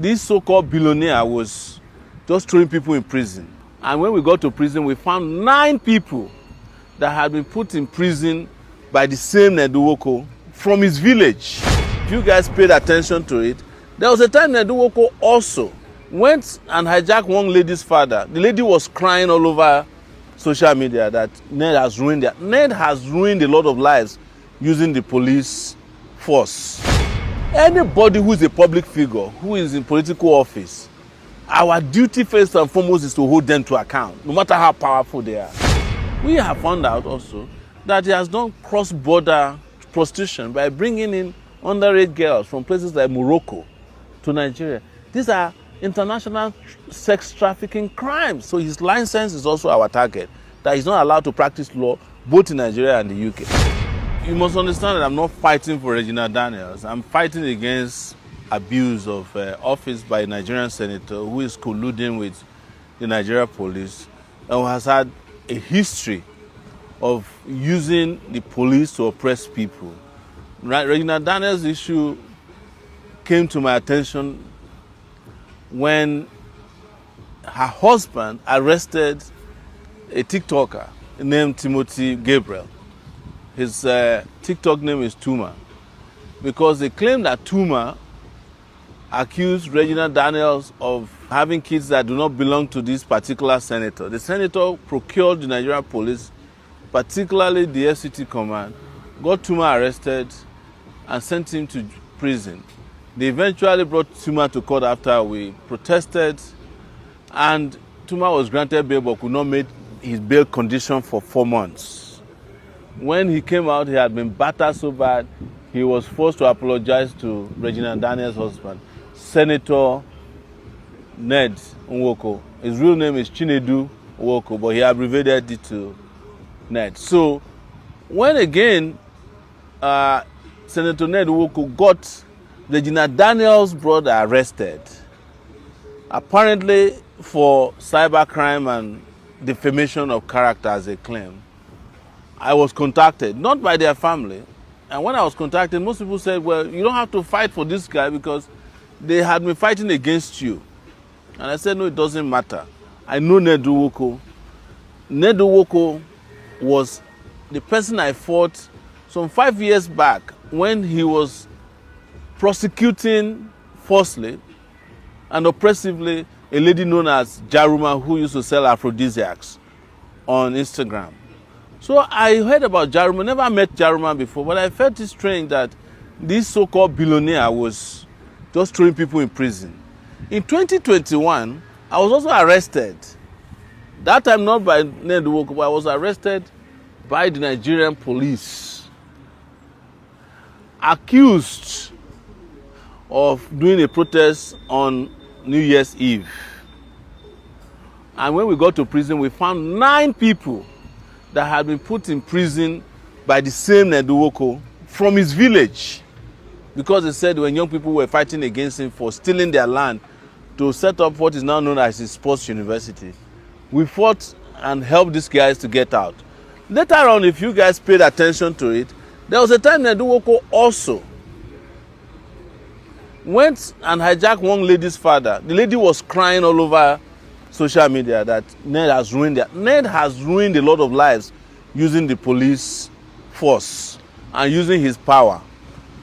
this so-called billionaire was just throwing people in prison. And when we got to prison, we found 9 people that had been put in prison by the same Ned Nwoko from his village. If you guys paid attention to it, there was a time Ned Nwoko also went and hijacked one lady's father. The lady was crying all over social media that Ned has ruined it. Ned has ruined a lot of lives using the police force. Anybody who is a public figure, who is in political office, our duty first and foremost is to hold them to account, no matter how powerful they are. We have found out also that he has done cross-border prostitution by bringing in underage girls from places like Morocco to Nigeria. These are international sex trafficking crimes. So his license is also our target, that he's not allowed to practice law both in Nigeria and the UK. You must understand that I'm not fighting for Regina Daniels. I'm fighting against abuse of office by a Nigerian senator who is colluding with the Nigerian police and who has had a history of using the police to oppress people. Regina Daniels' issue came to my attention when her husband arrested a TikToker named Timothy Gabriel. His TikTok name is Tuma, because they claim that Tuma accused Regina Daniels of having kids that do not belong to this particular senator. The senator procured the Nigerian police, particularly the FCT command, got Tuma arrested and sent him to prison. They eventually brought Tuma to court after we protested, and Tuma was granted bail but could not meet his bail condition for 4 months. When he came out, he had been battered so bad, he was forced to apologize to Regina Daniels' husband, Senator Ned Nwoko. His real name is Chinedu Nwoko, but he abbreviated it to Ned. So when again Senator Ned Nwoko got Regina Daniels' brother arrested, apparently for cybercrime and defamation of character as they claim, I was contacted, not by their family. And when I was contacted, most people said, well, you don't have to fight for this guy because they had been fighting against you. And I said, no, it doesn't matter. I know Ned Nwoko. Ned Nwoko was the person I fought some 5 years back when he was prosecuting falsely and oppressively a lady known as Jaruma who used to sell aphrodisiacs on Instagram. So I heard about Jaruma, never met Jaruma before, but I felt it strange that this so-called billionaire was just throwing people in prison. In 2021, I was also arrested. That time not by Ned Nwoko, but I was arrested by the Nigerian police, accused of doing a protest on New Year's Eve. And when we got to prison, we found 9 people that had been put in prison by the same Ned Nwoko from his village, because they said when young people were fighting against him for stealing their land to set up what is now known as his sports university. We fought and helped these guys to get out. Later on, if you guys paid attention to it, there was a time Ned Nwoko also went and hijacked one lady's father. The lady was crying all over social media that Ned has ruined it. Ned has ruined a lot of lives using the police force and using his power.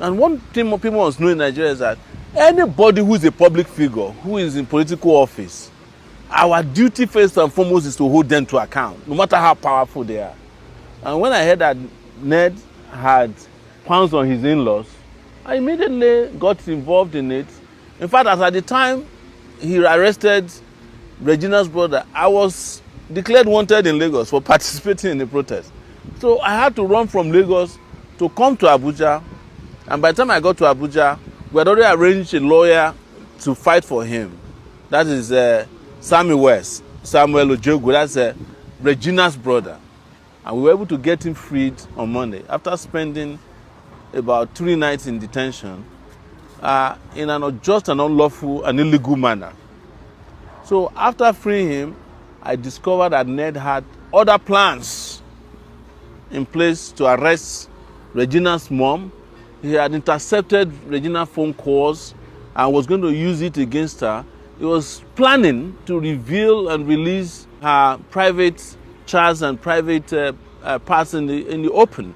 And one thing people must know in Nigeria is that anybody who is a public figure, who is in political office, our duty first and foremost is to hold them to account, no matter how powerful they are. And when I heard that Ned had pounced on his in-laws, I immediately got involved in it. In fact, as at the time he arrested Regina's brother, I was declared wanted in Lagos for participating in the protest. So I had to run from Lagos to come to Abuja. And by the time I got to Abuja, we had already arranged a lawyer to fight for him. That is Samuel Ojogu, that's Regina's brother. And we were able to get him freed on Monday after spending about 3 nights in detention in an unjust and unlawful and illegal manner. So after freeing him, I discovered that Ned had other plans in place to arrest Regina's mom. He had intercepted Regina's phone calls and was going to use it against her. He was planning to reveal and release her private chats and private parts in the open.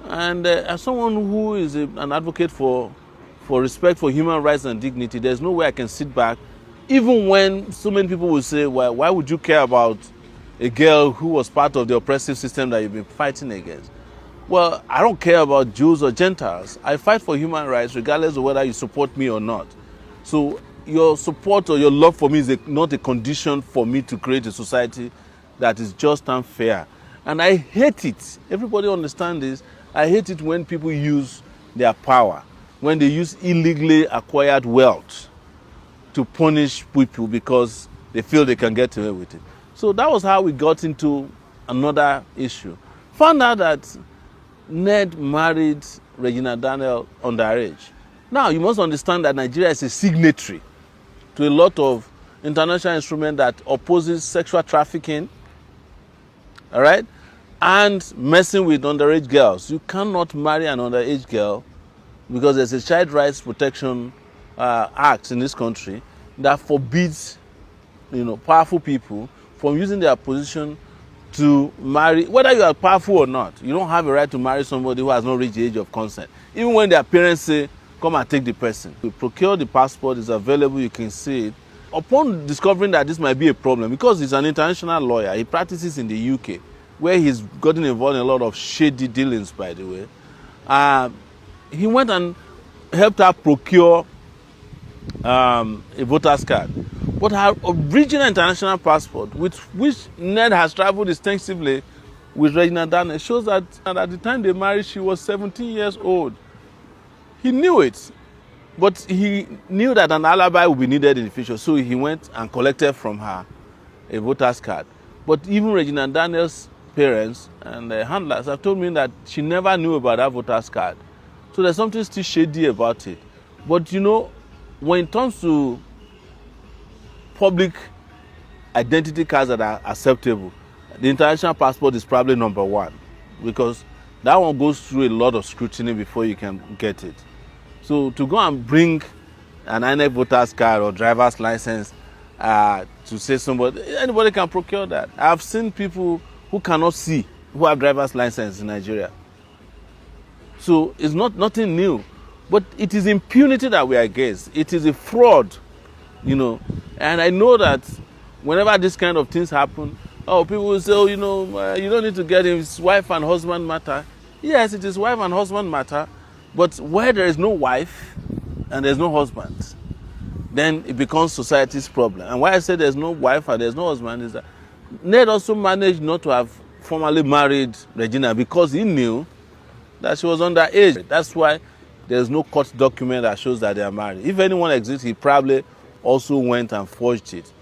And as someone who is an advocate for respect for human rights and dignity, there's no way I can sit back, even when so many people will say, well, why would you care about a girl who was part of the oppressive system that you've been fighting against? Well, I don't care about Jews or Gentiles. I fight for human rights regardless of whether you support me or not. So your support or your love for me is not a condition for me to create a society that is just and fair. And I hate it. Everybody understands this. I hate it when people use their power, when they use illegally acquired wealth to punish people because they feel they can get away with it. So that was how we got into another issue. Found out that Ned married Regina Daniel underage. Now, you must understand that Nigeria is a signatory to a lot of international instruments that opposes sexual trafficking, all right, and messing with underage girls. You cannot marry an underage girl because there's a Child Rights Protection Act in this country that forbids, powerful people from using their position to marry, whether you are powerful or not. You don't have a right to marry somebody who has not reached the age of consent, even when their parents say, come and take the person. You procure the passport, it's available, you can see it. Upon discovering that this might be a problem, because he's an international lawyer, he practices in the UK, where he's gotten involved in a lot of shady dealings, by the way, he went and helped her procure a voter's card. But her original international passport, with which Ned has traveled extensively with Regina Daniel, shows that at the time they married, she was 17 years old. He knew it, but he knew that an alibi would be needed in the future, so he went and collected from her a voter's card. But even Regina Daniel's parents and the handlers have told me that she never knew about that voter's card. So there's something still shady about it. But when it comes to public identity cards that are acceptable, the international passport is probably number one, because that one goes through a lot of scrutiny before you can get it. So to go and bring an INEC voter's card or driver's license to say anybody can procure that. I've seen people who cannot see who have driver's license in Nigeria. So it's nothing new, but it is impunity that we are against. It is a fraud, and I know that whenever this kind of things happen, people will say, you don't need to get him, it's wife and husband matter. Yes, it is wife and husband matter, but where there is no wife and there's no husband, then it becomes society's problem. And why I say there's no wife and there's no husband is that Ned also managed not to have formally married Regina because he knew that she was underage. That's why there's no court document that shows that they are married. If anyone exists, he probably also went and forged it.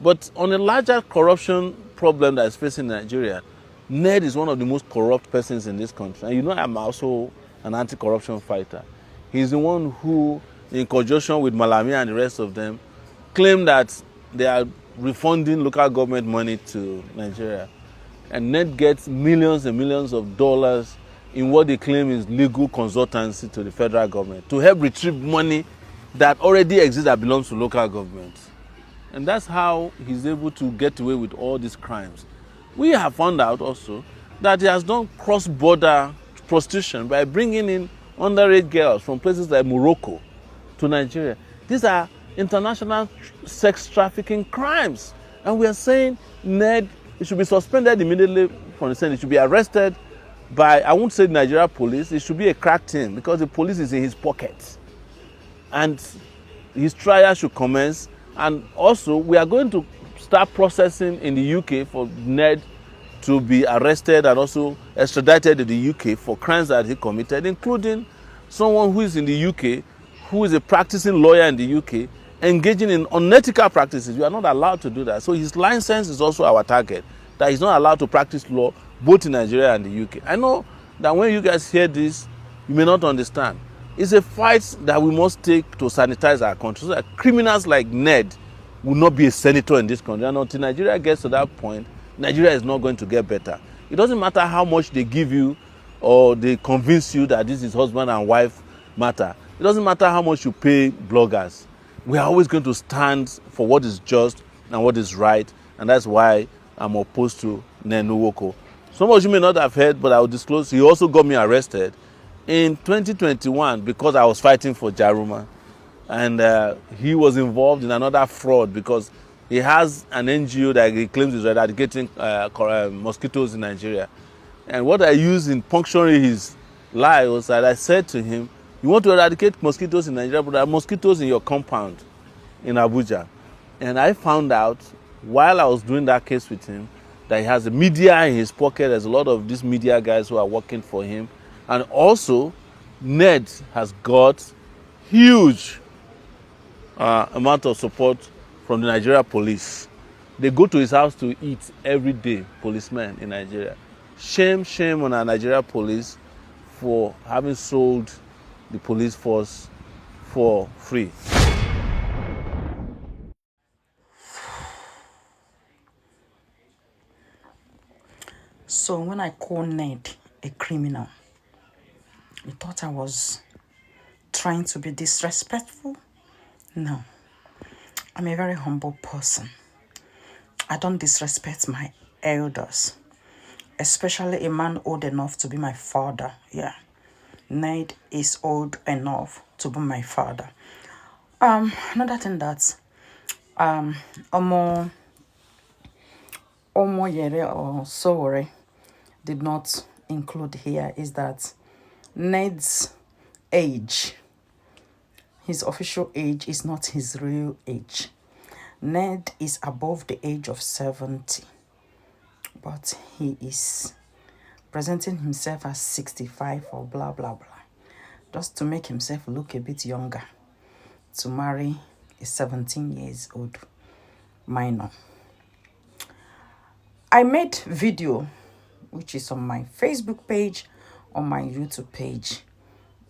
But on a larger corruption problem that is facing Nigeria, Ned is one of the most corrupt persons in this country. And I'm also an anti-corruption fighter. He's the one who, in conjunction with Malami and the rest of them, claim that they are refunding local government money to Nigeria. And Ned gets millions and millions of dollars in what they claim is legal consultancy to the federal government to help retrieve money that already exists that belongs to local governments. And that's how he's able to get away with all these crimes. We have found out also that he has done cross-border prostitution by bringing in underage girls from places like Morocco to Nigeria. These are international sex trafficking crimes. And we are saying Ned should be suspended immediately from the Senate. He should be arrested by, I won't say the Nigeria police, it should be a crack team because the police is in his pocket. And his trial should commence. And also, we are going to start processing in the UK for Ned to be arrested and also extradited to the UK for crimes that he committed, including someone who is in the UK, who is a practicing lawyer in the UK, engaging in unethical practices. You are not allowed to do that. So his license is also our target, that he's not allowed to practice law both in Nigeria and the UK. I know that when you guys hear this, you may not understand. It's a fight that we must take to sanitize our country so that criminals like Ned will not be a senator in this country. And until Nigeria gets to that point, Nigeria is not going to get better. It doesn't matter how much they give you or they convince you that this is husband and wife matter. It doesn't matter how much you pay bloggers. We are always going to stand for what is just and what is right, and that's why I'm opposed to Ned Nwoko. Some of you may not have heard, but I will disclose, he also got me arrested in 2021 because I was fighting for Jaruma. And he was involved in another fraud because he has an NGO that he claims is eradicating mosquitoes in Nigeria. And what I used in puncturing his lie was that I said to him, you want to eradicate mosquitoes in Nigeria, but there are mosquitoes in your compound in Abuja. And I found out while I was doing that case with him that he has the media in his pocket. There's a lot of these media guys who are working for him. And also, Ned has got huge amount of support from the Nigeria police. They go to his house to eat every day, policemen in Nigeria. Shame on our Nigeria police for having sold the police force for free. So when I call Ned a criminal, you thought I was trying to be disrespectful? No. I'm a very humble person. I don't disrespect my elders, especially a man old enough to be my father. Yeah. Ned is old enough to be my father. Another thing that Omo Yere or Sowore did not include here is that Ned's age, his official age, is not his real age. Ned is above the age of 70, but he is presenting himself as 65 or blah blah blah, just to make himself look a bit younger, to marry a 17 years old minor. I made video which is on my Facebook page, on my YouTube page,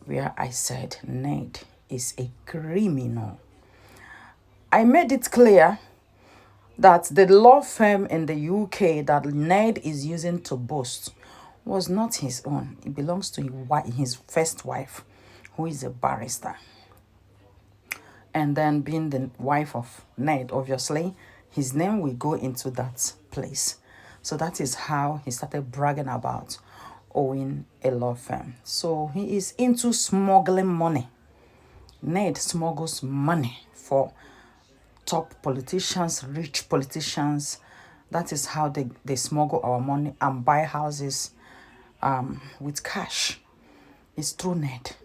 where I said Ned is a criminal. I made it clear that the law firm in the UK that Ned is using to boast was not his own. It belongs to his first wife, who is a barrister. And then being the wife of Ned, obviously, his name will go into that place. So that is how he started bragging about owning a law firm. So he is into smuggling money. Ned smuggles money for top politicians, rich politicians. That is how they smuggle our money and buy houses with cash. It's through Ned.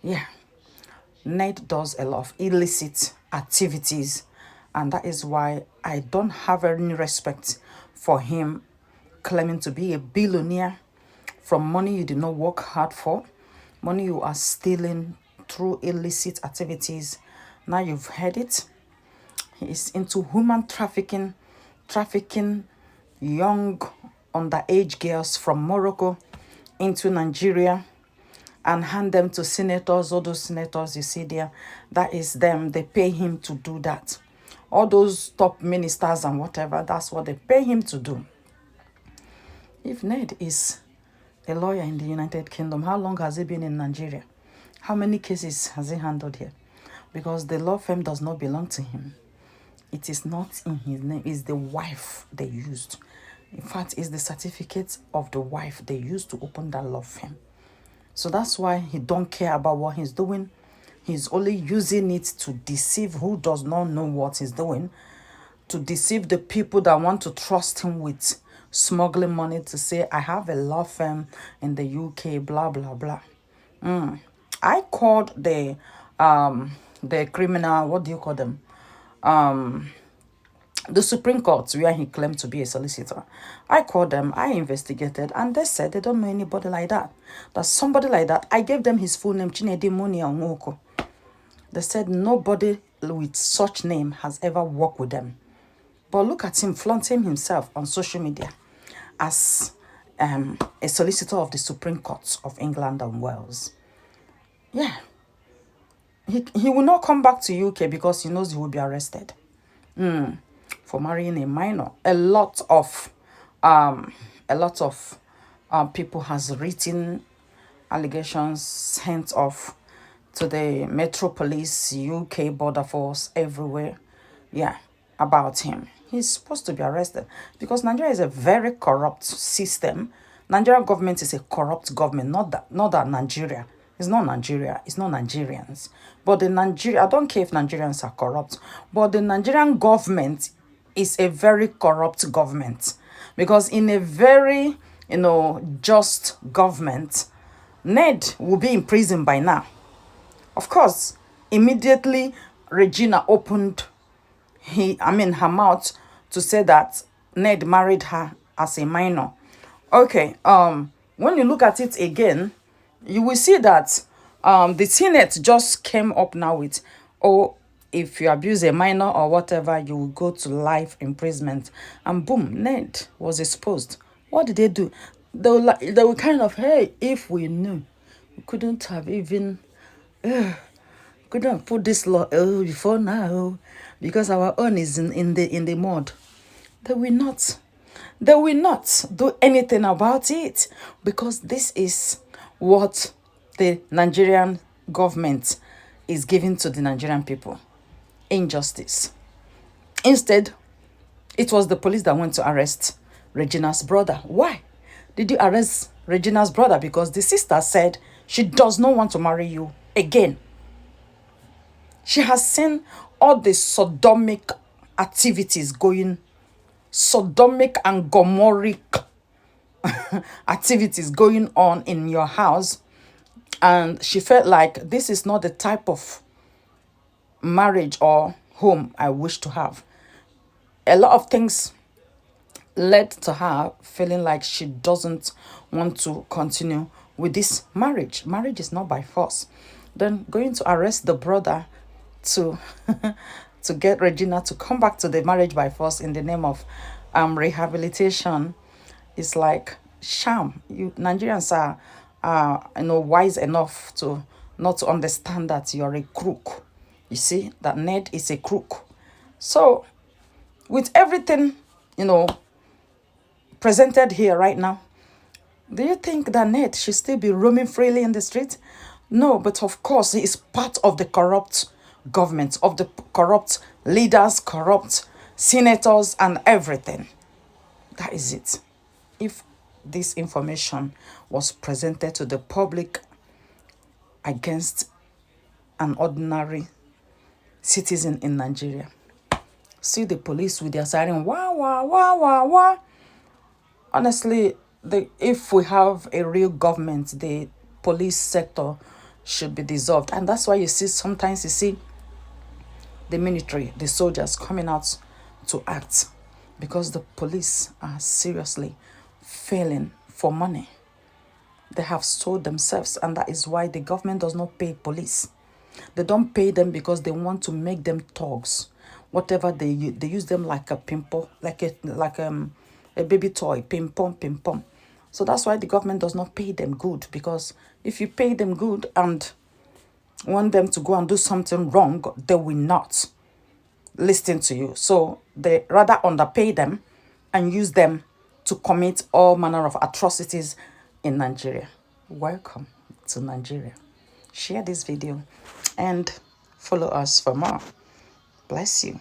Yeah. Ned does a lot of illicit activities, and that is why I don't have any respect for him claiming to be a billionaire from money you did not work hard for, money you are stealing through illicit activities. Now you've heard it. He is into human trafficking young underage girls from Morocco into Nigeria and hand them to senators. All those senators you see there, that is them. They pay him to do that. All those top ministers and whatever, that's what they pay him to do. If Ned is a lawyer in the United Kingdom, how long has he been in Nigeria? How many cases has he handled here? Because the law firm does not belong to him. It is not in his name. It's the wife they used. In fact, it's the certificate of the wife they used to open that law firm. So that's why he don't care about what he's doing. He's only using it to deceive who does not know what he's doing, to deceive the people that want to trust him with smuggling money, to say, I have a law firm in the UK, blah, blah, blah. I called the criminal, what do you call them? The Supreme Court, where he claimed to be a solicitor. I called them, I investigated, and they said they don't know anybody like that. That somebody like that, I gave them his full name, Nwoko. They said nobody with such name has ever worked with them. But look at him flaunting himself on social media as a solicitor of the Supreme Court of England and Wales. Yeah. He will not come back to UK because he knows he will be arrested. For marrying a minor. A lot of people has written allegations sent off to the Metro Police, UK Border Force, everywhere. Yeah, about him. He's supposed to be arrested because Nigeria is a very corrupt system. Nigerian government is a corrupt government, not that Nigeria. It's not Nigeria, it's not Nigerians. But the Nigeria, I don't care if Nigerians are corrupt, but the Nigerian government is a very corrupt government. Because in a very, just government, Ned will be in prison by now. Of course, immediately Regina opened her mouth to say that Ned married her as a minor. Okay, when you look at it again, you will see that the Senate just came up now with, oh, if you abuse a minor or whatever, you will go to life imprisonment. And boom, Ned was exposed. What did they do? They were kind of, hey, if we knew, we couldn't have even couldn't have put this law before now, because our own is in the mud. They will not do anything about it, because this is what the Nigerian government is giving to the Nigerian people. Injustice. Instead, it was the police that went to arrest Regina's brother. Why did you arrest Regina's brother? Because the sister said she does not want to marry you again. She has seen all the sodomic activities going, sodomic and gomorrhic activities going on in your house. And she felt like this is not the type of marriage or home I wish to have. A lot of things led to her feeling like she doesn't want to continue with this marriage. Marriage is not by force. Then going to arrest the brother to to get Regina to come back to the marriage by force in the name of rehabilitation is like sham. You Nigerians are wise enough to not to understand that you're a crook. You see that Ned is a crook. So with everything presented here right now, do you think that Ned should still be roaming freely in the street? No, but of course he is part of the corrupt government, of the corrupt leaders, corrupt senators and everything. That is it. If this information was presented to the public against an ordinary citizen in Nigeria, see the police with their siren, wah, wah, wah, wah, wah. Honestly, if we have a real government, the police sector should be dissolved. And that's why sometimes you see the military, the soldiers coming out to act, because the police are seriously failing for money. They have sold themselves, and that is why the government does not pay police. They don't pay them because they want to make them thugs. Whatever they use them like a pimple, like a baby toy, pim pom. So that's why the government does not pay them good, because if you pay them good and want them to go and do something wrong, they will not listen to you. So they rather underpay them and use them to commit all manner of atrocities in Nigeria. Welcome to Nigeria. Share this video and follow us for more. Bless you.